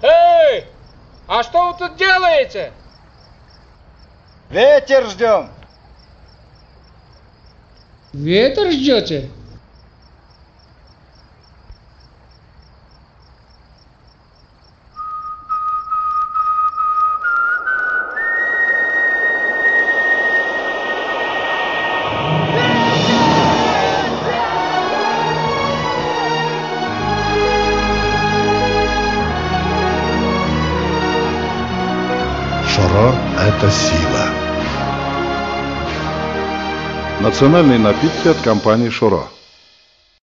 Эй, а что вы тут делаете? Ветер ждем. Ветер ждете? ШОРО – это сила. Национальные напитки от компании ШОРО.